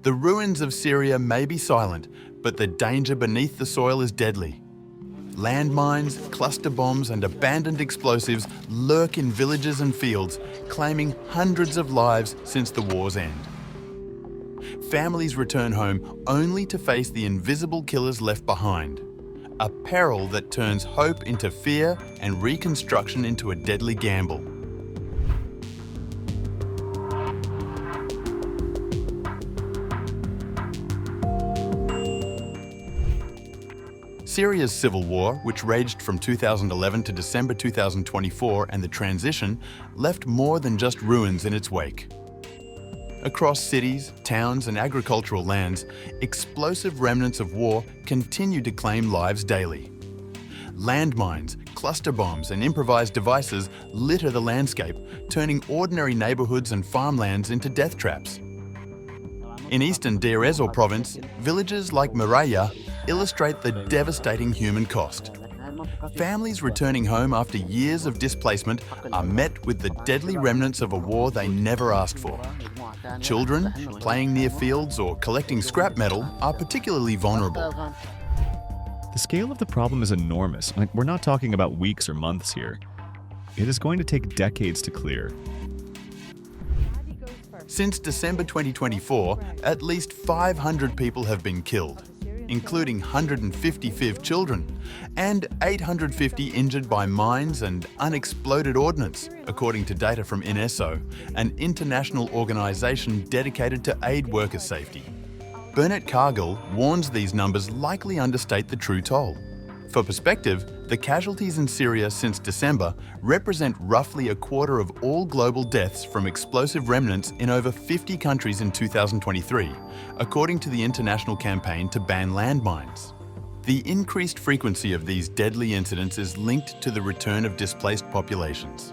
The ruins of Syria may be silent, but the danger beneath the soil is deadly. Landmines, cluster bombs and abandoned explosives lurk in villages and fields, claiming hundreds of lives since the war's end. Families return home only to face the invisible killers left behind, a peril that turns hope into fear and reconstruction into a deadly gamble. Syria's civil war, which raged from 2011 to December 2024, and the transition, left more than just ruins in its wake. Across cities, towns and agricultural lands, explosive remnants of war continue to claim lives daily. Landmines, cluster bombs and improvised devices litter the landscape, turning ordinary neighbourhoods and farmlands into death traps. In eastern Deir ez-Zor province, villages like Maraya illustrate the devastating human cost. Families returning home after years of displacement are met with the deadly remnants of a war they never asked for. Children, playing near fields or collecting scrap metal, are particularly vulnerable. The scale of the problem is enormous. We're not talking about weeks or months here. It is going to take decades to clear. Since December 2024, at least 500 people have been killed, including 155 children, and 850 injured by mines and unexploded ordnance, according to data from INESO, an international organisation dedicated to aid worker safety. Bernard Cargill warns these numbers likely understate the true toll. For perspective, the casualties in Syria since December represent roughly a quarter of all global deaths from explosive remnants in over 50 countries in 2023, according to the international campaign to ban landmines. The increased frequency of these deadly incidents is linked to the return of displaced populations.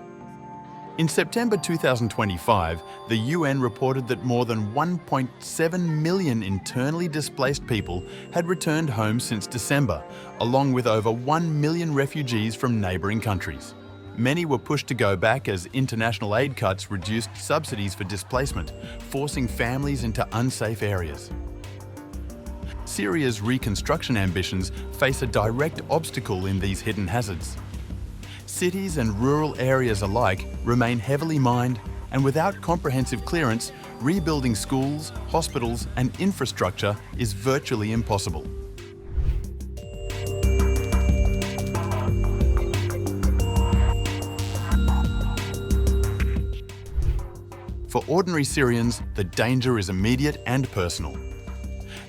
In September 2025, the UN reported that more than 1.7 million internally displaced people had returned home since December, along with over 1 million refugees from neighbouring countries. Many were pushed to go back as international aid cuts reduced subsidies for displacement, forcing families into unsafe areas. Syria's reconstruction ambitions face a direct obstacle in these hidden hazards. Cities and rural areas alike remain heavily mined, and without comprehensive clearance, rebuilding schools, hospitals and infrastructure is virtually impossible. For ordinary Syrians, the danger is immediate and personal.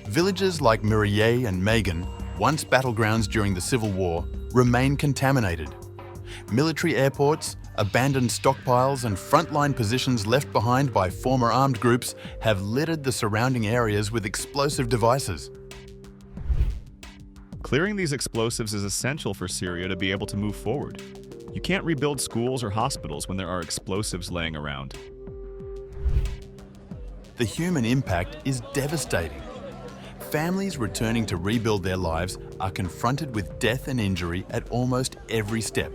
Villages like Miryeh and Megan, once battlegrounds during the civil war, remain contaminated. Military airports, abandoned stockpiles and frontline positions left behind by former armed groups have littered the surrounding areas with explosive devices. Clearing these explosives is essential for Syria to be able to move forward. You can't rebuild schools or hospitals when there are explosives laying around. The human impact is devastating. Families returning to rebuild their lives are confronted with death and injury at almost every step.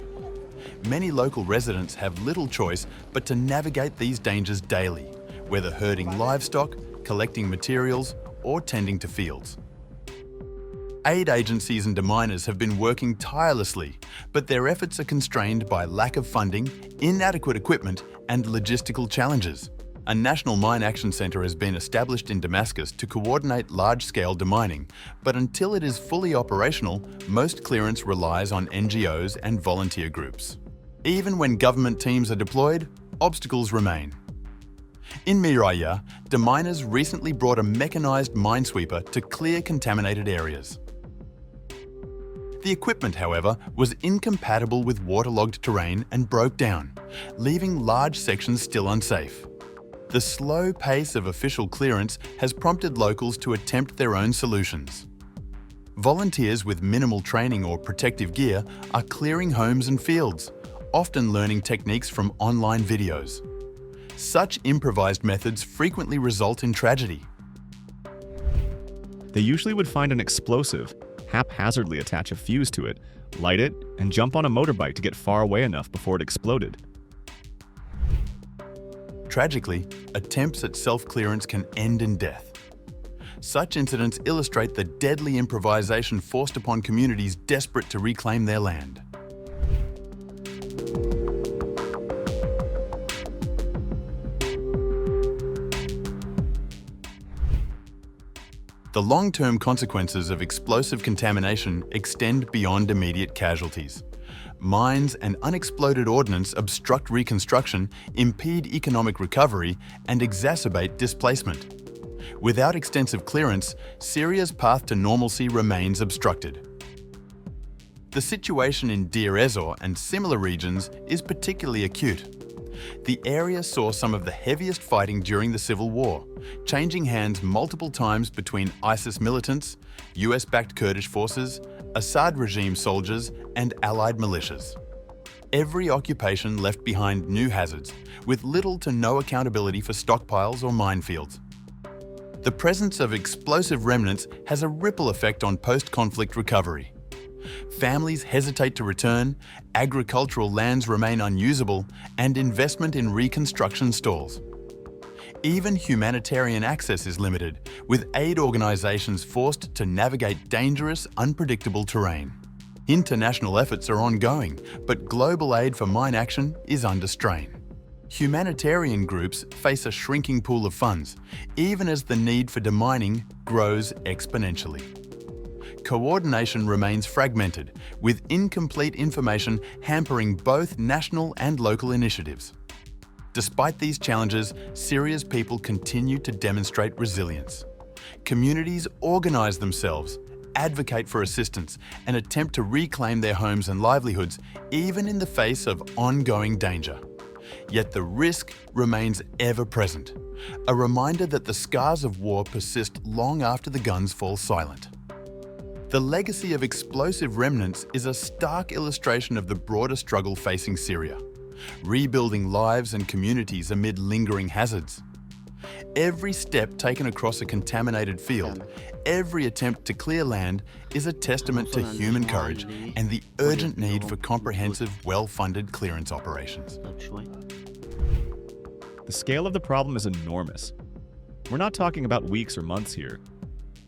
Many local residents have little choice but to navigate these dangers daily, whether herding livestock, collecting materials, or tending to fields. Aid agencies and deminers have been working tirelessly, but their efforts are constrained by lack of funding, inadequate equipment, and logistical challenges. A national mine action centre has been established in Damascus to coordinate large-scale demining, but until it is fully operational, most clearance relies on NGOs and volunteer groups. Even when government teams are deployed, obstacles remain. In Miryeh, deminers recently brought a mechanised minesweeper to clear contaminated areas. The equipment, however, was incompatible with waterlogged terrain and broke down, leaving large sections still unsafe. The slow pace of official clearance has prompted locals to attempt their own solutions. Volunteers with minimal training or protective gear are clearing homes and fields, often learning techniques from online videos. Such improvised methods frequently result in tragedy. They usually would find an explosive, haphazardly attach a fuse to it, light it, and jump on a motorbike to get far away enough before it exploded. Tragically, attempts at self-clearance can end in death. Such incidents illustrate the deadly improvisation forced upon communities desperate to reclaim their land. The long-term consequences of explosive contamination extend beyond immediate casualties. Mines and unexploded ordnance obstruct reconstruction, impede economic recovery, and exacerbate displacement. Without extensive clearance, Syria's path to normalcy remains obstructed. The situation in Deir ez-Zor and similar regions is particularly acute. The area saw some of the heaviest fighting during the civil war, changing hands multiple times between ISIS militants, US-backed Kurdish forces, Assad regime soldiers, and allied militias. Every occupation left behind new hazards, with little to no accountability for stockpiles or minefields. The presence of explosive remnants has a ripple effect on post-conflict recovery. Families hesitate to return, agricultural lands remain unusable, and investment in reconstruction stalls. Even humanitarian access is limited, with aid organisations forced to navigate dangerous, unpredictable terrain. International efforts are ongoing, but global aid for mine action is under strain. Humanitarian groups face a shrinking pool of funds, even as the need for demining grows exponentially. Coordination remains fragmented, with incomplete information hampering both national and local initiatives. Despite these challenges, Syria's people continue to demonstrate resilience. Communities organise themselves, advocate for assistance, and attempt to reclaim their homes and livelihoods, even in the face of ongoing danger. Yet the risk remains ever present, a reminder that the scars of war persist long after the guns fall silent. The legacy of explosive remnants is a stark illustration of the broader struggle facing Syria, rebuilding lives and communities amid lingering hazards. Every step taken across a contaminated field, every attempt to clear land is a testament to human courage and the urgent need for comprehensive, well-funded clearance operations. The scale of the problem is enormous. We're not talking about weeks or months here.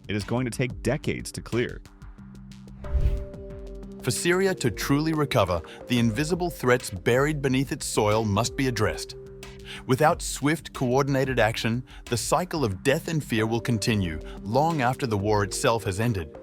It is going to take decades to clear. For Syria to truly recover, the invisible threats buried beneath its soil must be addressed. Without swift, coordinated action, the cycle of death and fear will continue long after the war itself has ended.